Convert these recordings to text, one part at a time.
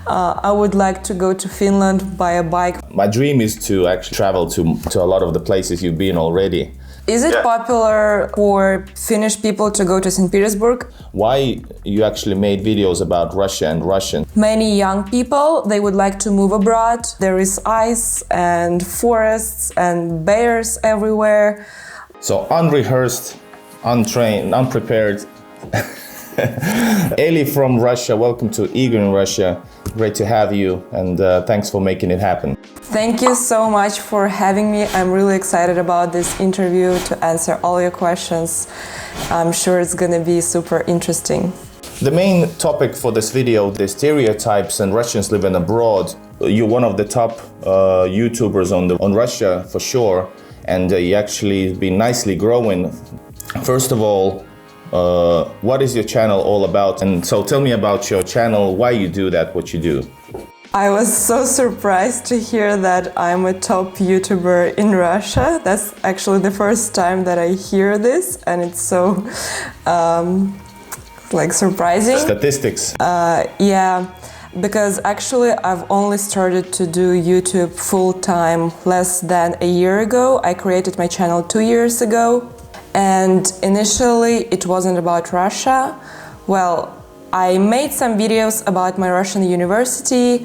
I would like to go to Finland by a bike. My dream is to actually travel to a lot of the places you've been already. Is it popular for Finnish people to go to St. Petersburg? Why you actually made videos about Russia and Russian? Many young people, they would like to move abroad. There is ice and forests and bears everywhere. So unrehearsed, untrained, unprepared. Eli from Russia, welcome to Igor in Russia. Great to have you, and thanks for making it happen. Thank you so much for having me. I'm really excited about this interview to answer all your questions. I'm sure it's going to be super interesting. The main topic for this video, the stereotypes and Russians living abroad. You're one of the top YouTubers on Russia for sure, and you actually been nicely growing. First of all, what is your channel all about? And so tell me about your channel, why you do that, what you do. I was so surprised to hear that I'm a top YouTuber in Russia. That's actually the first time that I hear this, and it's so surprising. Statistics. Yeah, because actually I've only started to do YouTube full-time less than a year ago. I created my channel 2 years ago, and initially it wasn't about Russia. Well, I made some videos about my Russian university,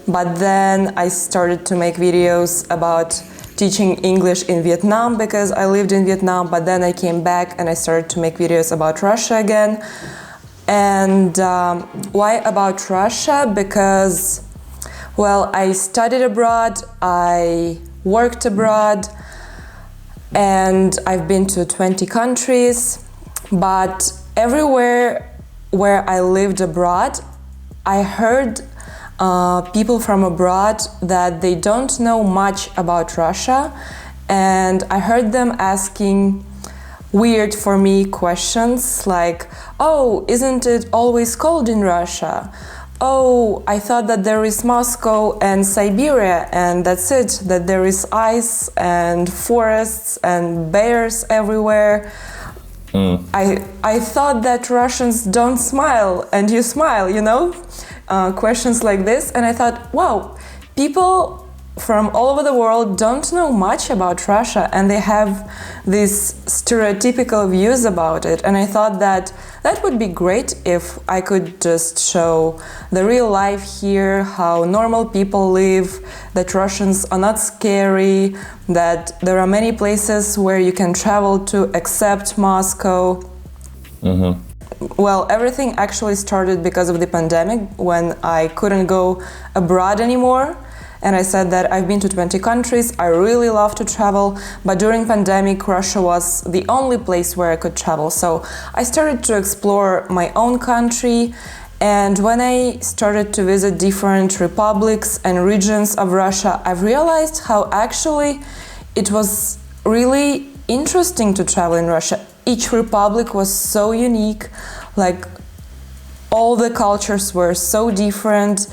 but then I started to make videos about teaching English in Vietnam because I lived in Vietnam, but then I came back and I started to make videos about Russia again. And why about Russia? Because, well, I studied abroad, I worked abroad, and I've been to 20 countries, but everywhere where I lived abroad, I heard people from abroad that they don't know much about Russia, and I heard them asking weird for me questions like, oh, isn't it always cold in Russia? Oh, I thought that there is Moscow and Siberia and that's it, that there is ice and forests and bears everywhere. I thought that Russians don't smile and you smile, you know? Questions like this, and I thought, wow, people from all over the world don't know much about Russia and they have these stereotypical views about it, and I thought that that would be great if I could just show the real life here, how normal people live, that Russians are not scary, that there are many places where you can travel to except Moscow. Well, everything actually started because of the pandemic, when I couldn't go abroad anymore. And I said that I've been to 20 countries, I really love to travel, but during pandemic, Russia was the only place where I could travel. So I started to explore my own country, and when I started to visit different republics and regions of Russia, I've realized how actually it was really interesting to travel in Russia. Each republic was so unique, like all the cultures were so different.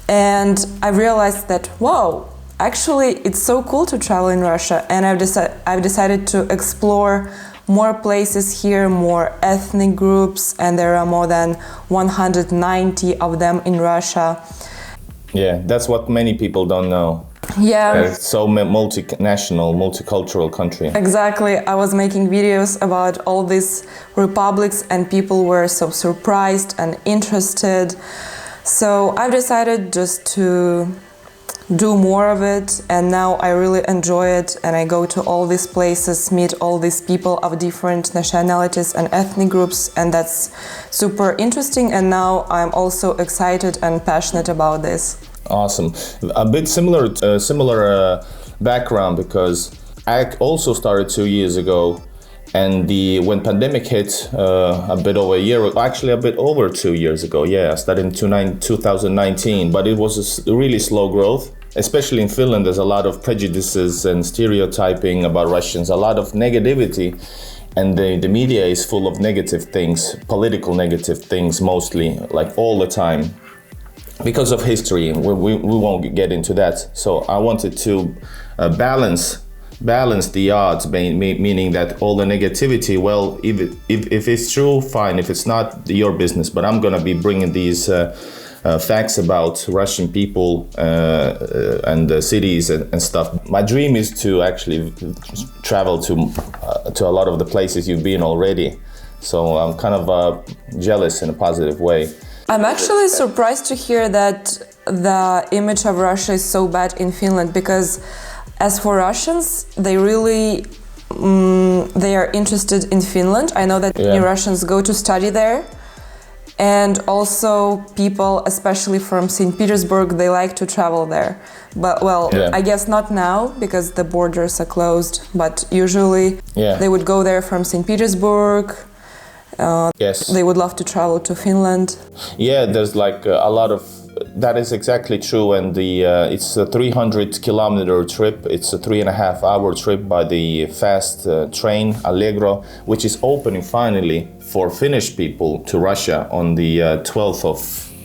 And I realized that, wow, actually it's so cool to travel in Russia, and I've decided to explore more places here, more ethnic groups, and there are more than 190 of them in Russia. Yeah, that's what many people don't know. Yeah. It's so multinational, multicultural country. Exactly. I was making videos about all these republics and people were so surprised and interested. So I've decided just to do more of it, and now I really enjoy it, and I go to all these places, meet all these people of different nationalities and ethnic groups, and that's super interesting, and now I'm also excited and passionate about this. Awesome. A bit similar background, because I also started 2 years ago. And when pandemic hit a bit over a year, actually a bit over 2 years ago, yeah, I started in 2019, but it was a really slow growth. Especially in Finland, there's a lot of prejudices and stereotyping about Russians, a lot of negativity, and the media is full of negative things, political negative things mostly, like all the time, because of history. We won't get into that. So I wanted to balance the odds, meaning that all the negativity, well, if it's true, fine. If it's not, your business. But I'm gonna be bringing these facts about Russian people and the cities and stuff. My dream is to actually travel to a lot of the places you've been already. So I'm kind of jealous in a positive way. I'm actually surprised to hear that the image of Russia is so bad in Finland, because as for Russians, they really they are interested in Finland. I know that many Russians go to study there, and also people, especially from St. Petersburg, they like to travel there. But I guess not now because the borders are closed, but usually they would go there from St. Petersburg. Yes. They would love to travel to Finland. Yeah, there's like a lot of, that is exactly true, and it's a 300-kilometer trip. It's a 3.5-hour trip by the fast train Allegro, which is opening finally for Finnish people to Russia on the 12th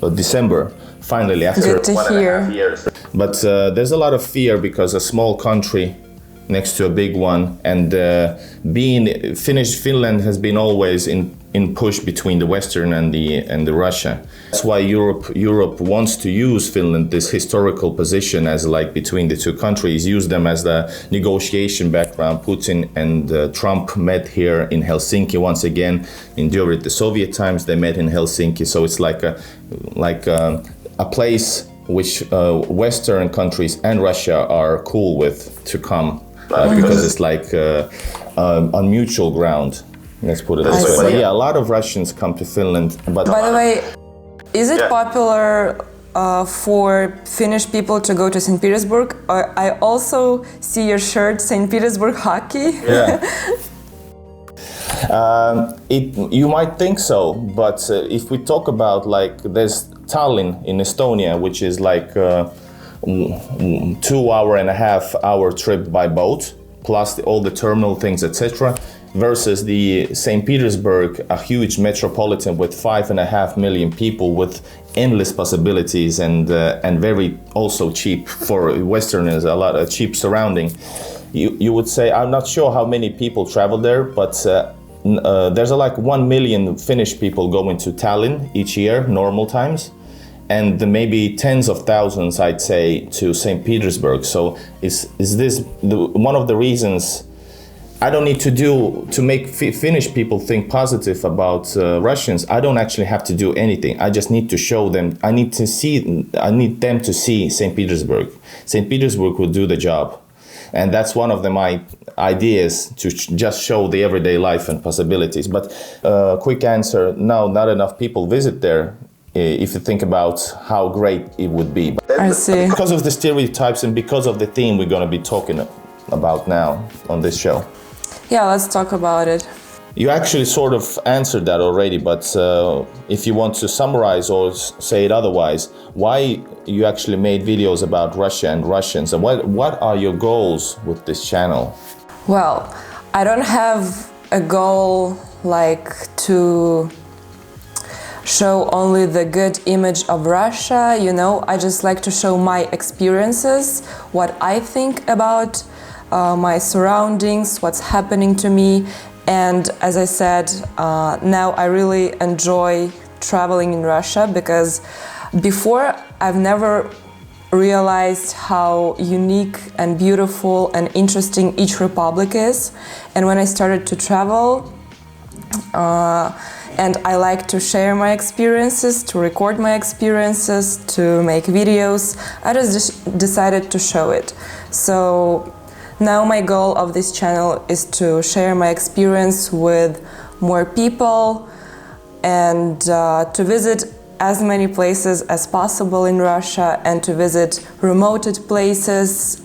of December. Finally, after 1.5 years. But there's a lot of fear because a small country next to a big one, and Finland has been always in push between the Western and the Russia. That's why Europe wants to use Finland, this historical position as like between the two countries, use them as the negotiation background. Putin and Trump met here in Helsinki once again. During the Soviet times, they met in Helsinki. So it's like a place which Western countries and Russia are cool with to come. Because it's like on mutual ground, let's put it this way. But yeah, a lot of Russians come to Finland. But by the way, is it popular for Finnish people to go to St. Petersburg? I also see your shirt, St. Petersburg hockey. Yeah. You might think so, but if we talk about like there's Tallinn in Estonia, which is like 2.5-hour trip by boat, plus all the terminal things, etc., versus the St. Petersburg, a huge metropolitan with 5.5 million people, with endless possibilities and very also cheap for Westerners, a lot of cheap surrounding. You would say, I'm not sure how many people travel there, but there's like 1 million Finnish people going to Tallinn each year, normal times. And maybe tens of thousands, I'd say, to St. Petersburg. So is this one of the reasons I don't need to make Finnish people think positive about Russians? I don't actually have to do anything. I just need to show them. I need them to see St. Petersburg. St. Petersburg will do the job. And that's one of my ideas, to just show the everyday life and possibilities. But quick answer, no, not enough people visit there. If you think about how great it would be. I see. Because of the stereotypes and because of the theme we're going to be talking about now on this show. Yeah, let's talk about it. You actually sort of answered that already, but if you want to summarize or say it otherwise, why you actually made videos about Russia and Russians, and what are your goals with this channel? Well, I don't have a goal like to show only the good image of Russia, I just like to show my experiences, what I think about my surroundings, what's happening to me. And as I said, now I really enjoy traveling in Russia, because before I've never realized how unique and beautiful and interesting each republic is. And when I started to travel, and I like to share my experiences, to record my experiences, to make videos, I just decided to show it. So now my goal of this channel is to share my experience with more people and to visit as many places as possible in Russia, and to visit remote places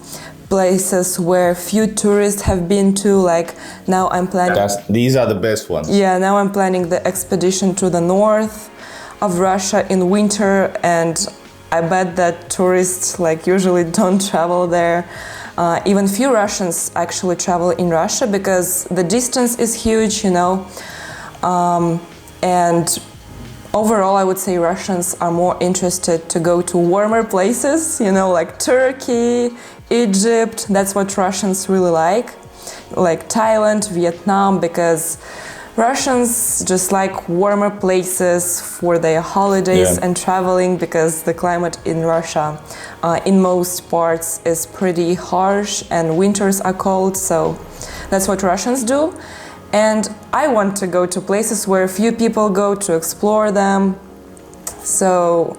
where few tourists have been to. Like now I'm planning... These are the best ones. Yeah, now I'm planning the expedition to the north of Russia in winter, and I bet that tourists usually don't travel there. Even few Russians actually travel in Russia because the distance is huge, and overall I would say Russians are more interested to go to warmer places, like Turkey, Egypt. That's what Russians really like Thailand, Vietnam, because Russians just like warmer places for their holidays and traveling, because the climate in Russia in most parts is pretty harsh and winters are cold, so that's what Russians do. And I want to go to places where few people go to explore them. So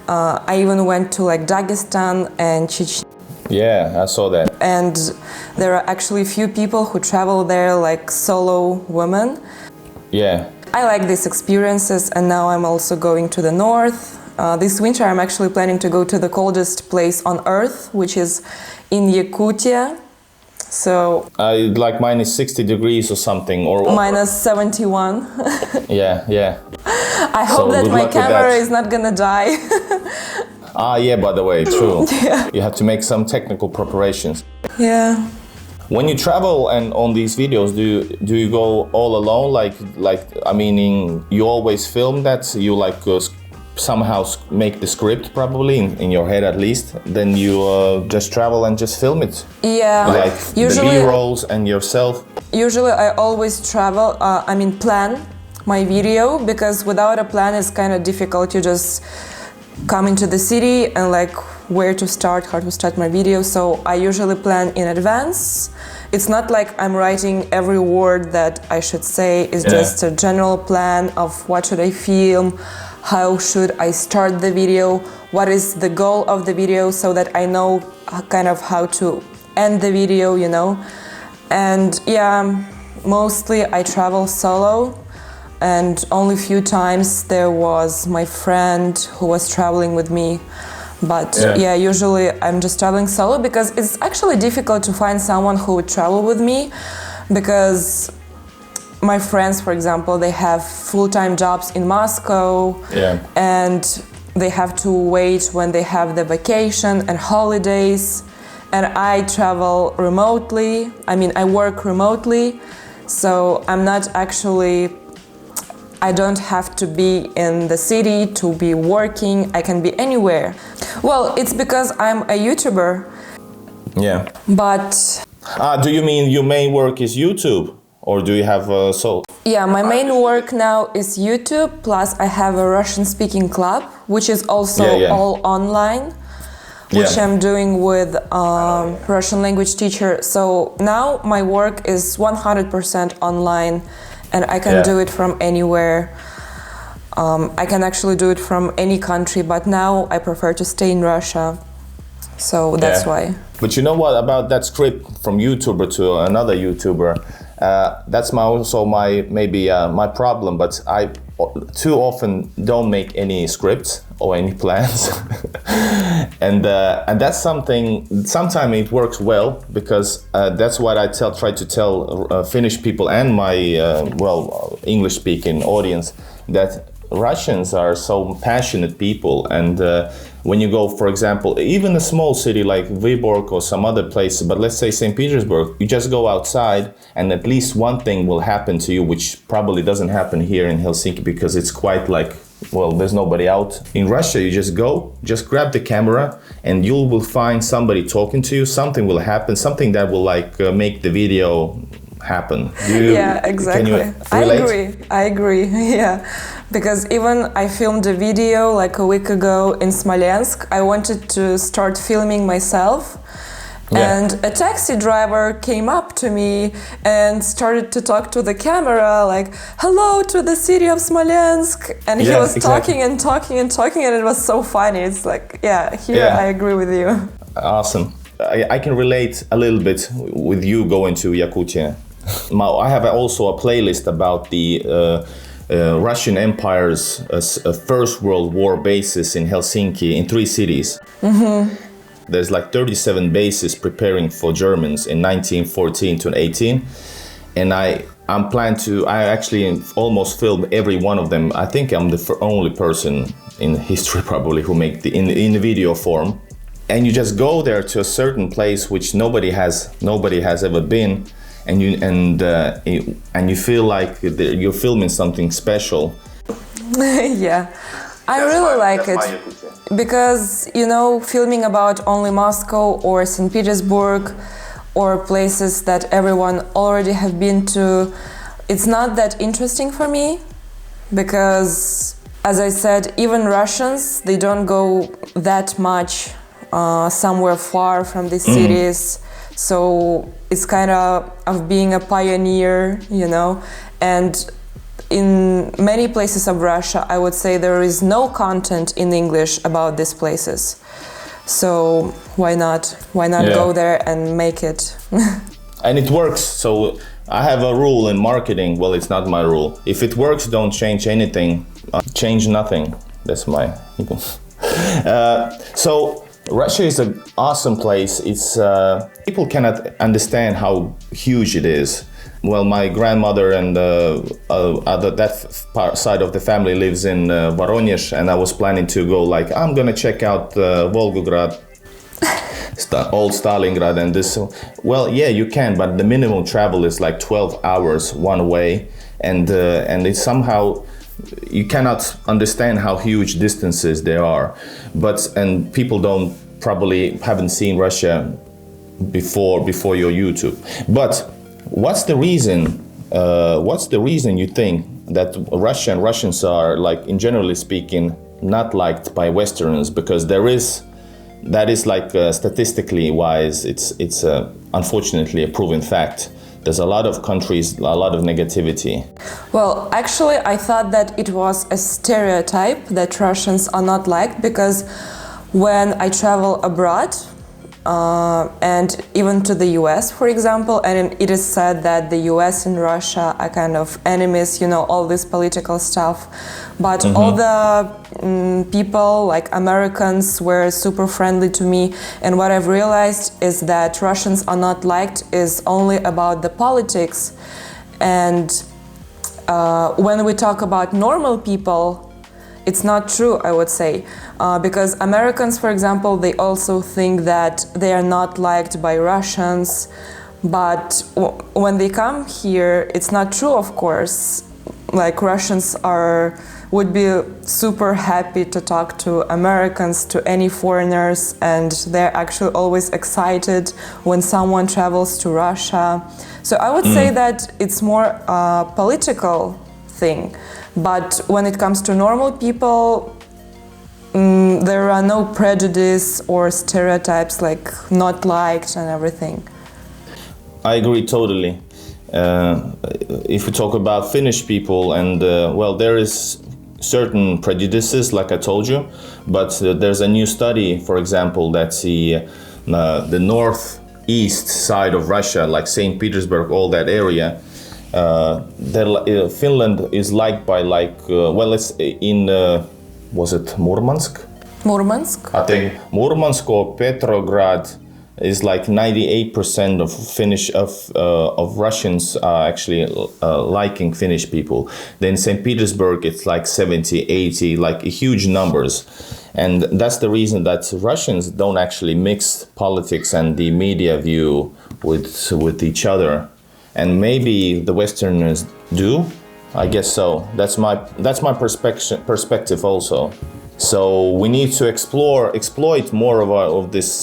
I even went to like Dagestan and Chechnya. Yeah, I saw that. And there are actually few people who travel there, like solo women. Yeah. I like these experiences, and now I'm also going to the north. This winter I'm actually planning to go to the coldest place on earth, which is in Yakutia. So like minus 60 degrees or something, or minus 71. yeah. I hope that my camera is not gonna die. Yeah, by the way, true. Yeah. You have to make some technical preparations. Yeah. When you travel and on these videos, do you go all alone? You always film that? You somehow make the script probably in your head at least. Then you just travel and just film it. Yeah. Like usually, the B-rolls and yourself. Usually I always travel. Plan my video, because without a plan it's kind of difficult. You just come into the city and like where to start, how to start my video. So I usually plan in advance. It's not like I'm writing every word that I should say. It's just a general plan of what should I film, how should I start the video, what is the goal of the video, so that I know kind of how to end the video, you know. And yeah, mostly I travel solo. And only few times there was my friend who was traveling with me. But yeah, usually I'm just traveling solo, because it's actually difficult to find someone who would travel with me, because my friends, for example, they have full-time jobs in Moscow, and they have to wait when they have the vacation and holidays. And I travel remotely. I work remotely, so I'm not actually... I don't have to be in the city to be working. I can be anywhere. Well, it's because I'm a YouTuber. Yeah. But... do you mean your main work is YouTube? Or do you have Yeah, my main work now is YouTube, plus I have a Russian-speaking club, which is also all online, which I'm doing with Russian language teacher. So now my work is 100% online. And I can do it from anywhere. I can actually do it from any country, but now I prefer to stay in Russia. So that's why. But you know what about that script from YouTuber to another YouTuber? That's my problem, but I too often don't make any scripts or any plans. and that's something, sometimes it works well, because that's what I try to tell Finnish people and my English speaking audience, that Russians are so passionate people, and when you go, for example, even a small city like Vyborg or some other place, but let's say St. Petersburg, you just go outside and at least one thing will happen to you, which probably doesn't happen here in Helsinki, because it's quite like, there's nobody out. In Russia, you just go, just grab the camera, and you will find somebody talking to you, something will happen, something that will make the video happen. Yeah, exactly. Can you relate? I agree. Yeah, because even I filmed a video like a week ago in Smolensk. I wanted to start filming myself, and a taxi driver came up to me and started to talk to the camera like, "Hello to the city of Smolensk," and he was talking and talking and talking, and it was so funny. It's like, I agree with you. Awesome. I can relate a little bit with you going to Yakutia. I have also a playlist about the Russian Empire's First World War bases in Helsinki in 3 cities. Mm-hmm. There's like 37 bases preparing for Germans in 1914 to 18, and I actually almost filmed every one of them. I think I'm the only person in history probably who make in the video form. And you just go there to a certain place which nobody has ever been. And you feel like you're filming something special. Yeah, I really like it, because filming about only Moscow or St. Petersburg or places that everyone already have been to, it's not that interesting for me because, as I said, even Russians, they don't go that much somewhere far from the cities. So it's kind of being a pioneer, you know. And in many places of Russia, I would say there is no content in English about these places. So why not go there and make it? And it works. So I have a rule in marketing. Well, it's not my rule. If it works, don't change anything. Change nothing. That's my. So Russia is an awesome place. It's people cannot understand how huge it is. Well, my grandmother and that side of the family lives in Voronezh, and I was planning to go. Like, I'm gonna check out Volgograd, old Stalingrad, and this. Well, yeah, you can, but the minimum travel is like 12 hours one way, and it's somehow. You cannot understand how huge distances there are, and people probably haven't seen Russia before your YouTube. But what's the reason? What's the reason you think that Russians are, like, in generally speaking, not liked by Westerners? Because that is like statistically wise, it's unfortunately a proven fact. There's a lot of countries, a lot of negativity. Well, actually, I thought that it was a stereotype that Russians are not liked, because when I travel abroad, and even to the US, for example, and it is said that the US and Russia are kind of enemies, you know, all this political stuff. But all the people, like Americans, were super friendly to me. And what I've realized is that Russians are not liked is only about the politics. And when we talk about normal people, it's not true, I would say, because Americans, for example, they also think that they are not liked by Russians, but when they come here, it's not true, of course. Like, Russians would be super happy to talk to Americans, to any foreigners, and they're actually always excited when someone travels to Russia. So I would say that it's more a political thing. But when it comes to normal people, there are no prejudice or stereotypes like not liked and everything. I agree totally. If we talk about Finnish people, and well, there is certain prejudices, like I told you, but there's a new study, for example, that the northeast side of Russia, like St. Petersburg, all that area, Finland is liked by well, it's in was it Murmansk? Murmansk? I think Murmansk or Petrograd is like 98% of Finnish of Russians are actually liking Finnish people. Then St. Petersburg, it's like 70, 80, like huge numbers. And that's the reason that Russians don't actually mix politics and the media view with each other. And maybe the Westerners do. I guess so. That's my perspective also. So we need to exploit more of this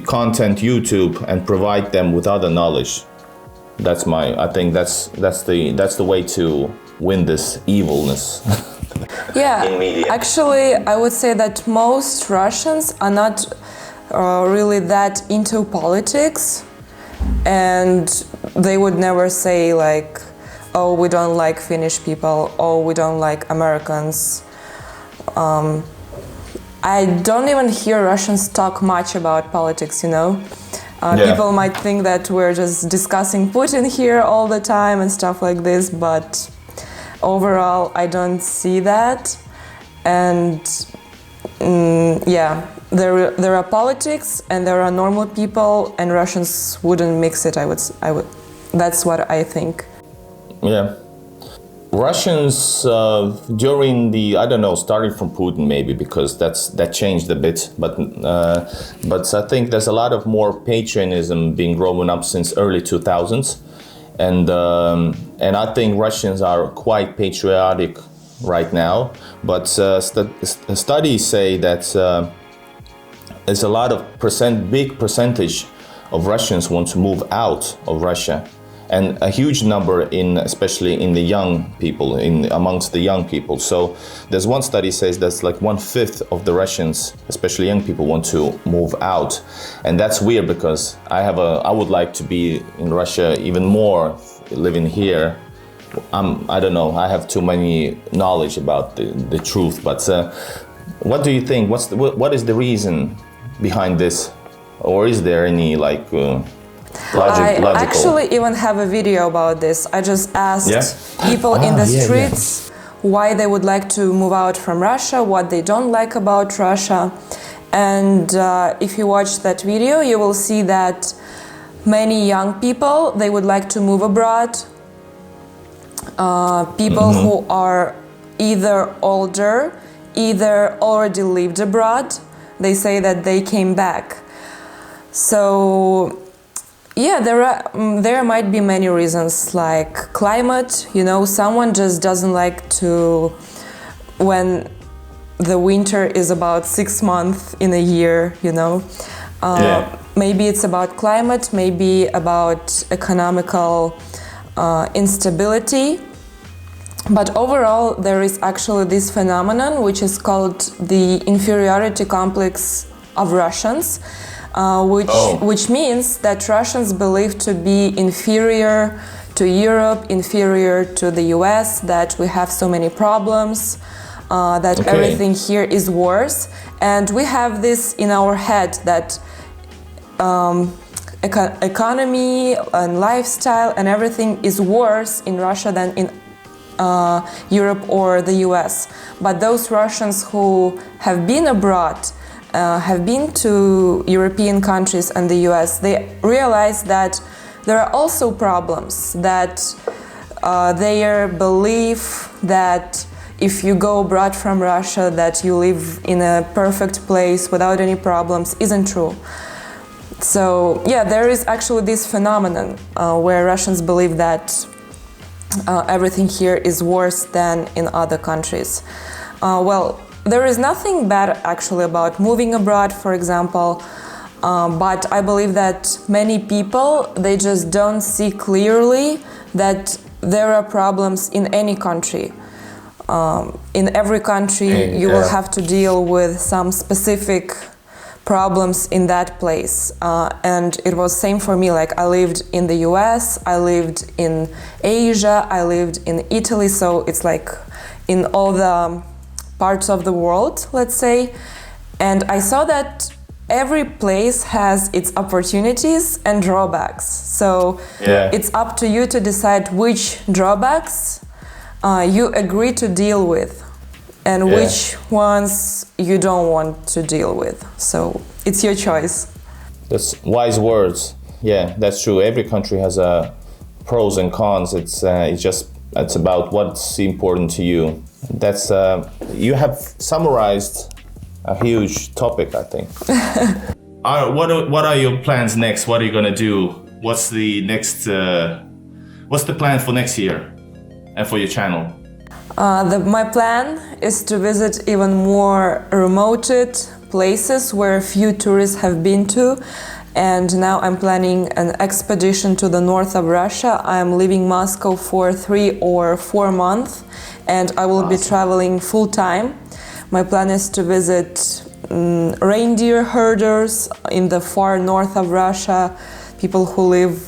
content YouTube and provide them with other knowledge. I think that's the way to win this evilness. Yeah, in media. Actually, I would say that most Russians are not really that into politics, and they would never say like, oh, we don't like Finnish people, oh, we don't like Americans. I don't even hear Russians talk much about politics, you know? People might think that we're just discussing Putin here all the time and stuff like this, but overall, I don't see that. And there are politics and there are normal people, and Russians wouldn't mix it. I would. That's what I think. Yeah. Russians during starting from Putin maybe, because that changed a bit, but I think there's a lot of more patriotism being grown up since early 2000s, and I think Russians are quite patriotic right now, but studies say that there's a lot of big percentage of Russians want to move out of Russia. and a huge number especially in the young people, amongst the young people. So there's one study says that's like 1/5 of the Russians, especially young people, want to move out, and that's weird because I would like to be in Russia even more, living here. I don't know. I have too many knowledge about the truth, but what do you think? What is the reason behind this, or is there any logical? I actually even have a video about this. I just asked people in the streets why they would like to move out from Russia, what they don't like about Russia, and if you watch that video, you will see that many young people, they would like to move abroad. People who are either older, either already lived abroad, they say that they came back. So yeah, there might be many reasons, like climate. You know, someone just doesn't like to when the winter is about 6 months in a year, you know. Maybe it's about climate, maybe about economical instability. But overall, there is actually this phenomenon which is called the inferiority complex of Russians, which means that Russians believe to be inferior to Europe, inferior to the US, that we have so many problems, that everything here is worse. And we have this in our head that economy and lifestyle and everything is worse in Russia than in Europe or the US. But those Russians who have been abroad, have been to European countries and the US, they realize that there are also problems, that their belief that if you go abroad from Russia, that you live in a perfect place without any problems, isn't true. So yeah, there is actually this phenomenon where Russians believe that everything here is worse than in other countries. Well, there is nothing bad actually about moving abroad, for example, but I believe that many people, they just don't see clearly that there are problems in any country. In every country, you will have to deal with some specific problems in that place, and it was same for me. Like I lived in the US, I lived in Asia, I lived in Italy, so it's like in all the parts of the world, let's say, and I saw that every place has its opportunities and drawbacks. So it's up to you to decide which drawbacks you agree to deal with and which ones you don't want to deal with. So it's your choice. That's wise words. Yeah, that's true. Every country has pros and cons. It's about what's important to you. That's you have summarized a huge topic, I think. What are your plans next? What are you gonna do? What's the next? What's the plan for next year and for your channel? My plan is to visit even more remote places where few tourists have been to, and now I'm planning an expedition to the north of Russia. I'm leaving Moscow for 3 or 4 months, and I will be traveling full time. My plan is to visit reindeer herders in the far north of Russia, people who live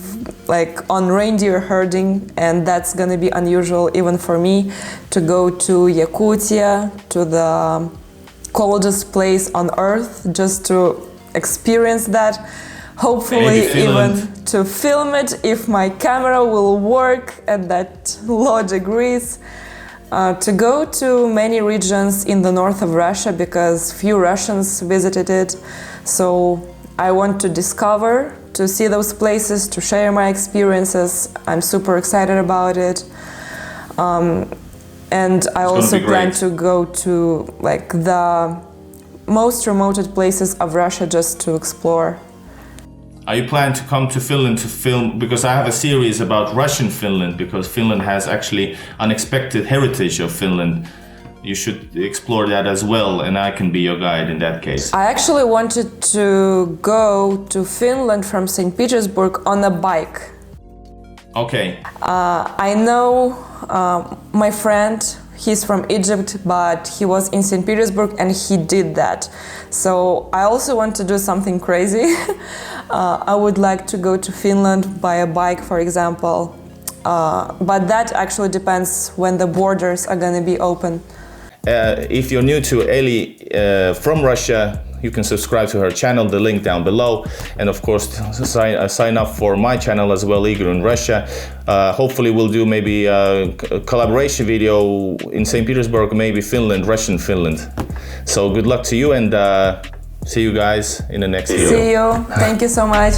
like on reindeer herding, and that's gonna be unusual even for me to go to Yakutia, to the coldest place on earth, just to experience that. Hopefully even to film it if my camera will work at that low degrees. To go to many regions in the north of Russia because few Russians visited it. So I want to discover, to see those places, to share my experiences. I'm super excited about it. And I also plan to go to like the most remote places of Russia just to explore. Are you planning to come to Finland to film? Because I have a series about Russian Finland, because Finland has actually unexpected heritage of Finland. You should explore that as well, and I can be your guide in that case. I actually wanted to go to Finland from St. Petersburg on a bike. Okay. I know my friend, he's from Egypt, but he was in St. Petersburg and he did that. So I also want to do something crazy. I would like to go to Finland by a bike, for example. But that actually depends when the borders are going to be open. If you're new to Eli from Russia, you can subscribe to her channel, the link down below. And of course, sign up for my channel as well, Igor in Russia. Hopefully we'll do maybe a collaboration video in St. Petersburg, maybe Finland, Russian Finland. So good luck to you, and see you guys in the next video. See you. Thank you so much.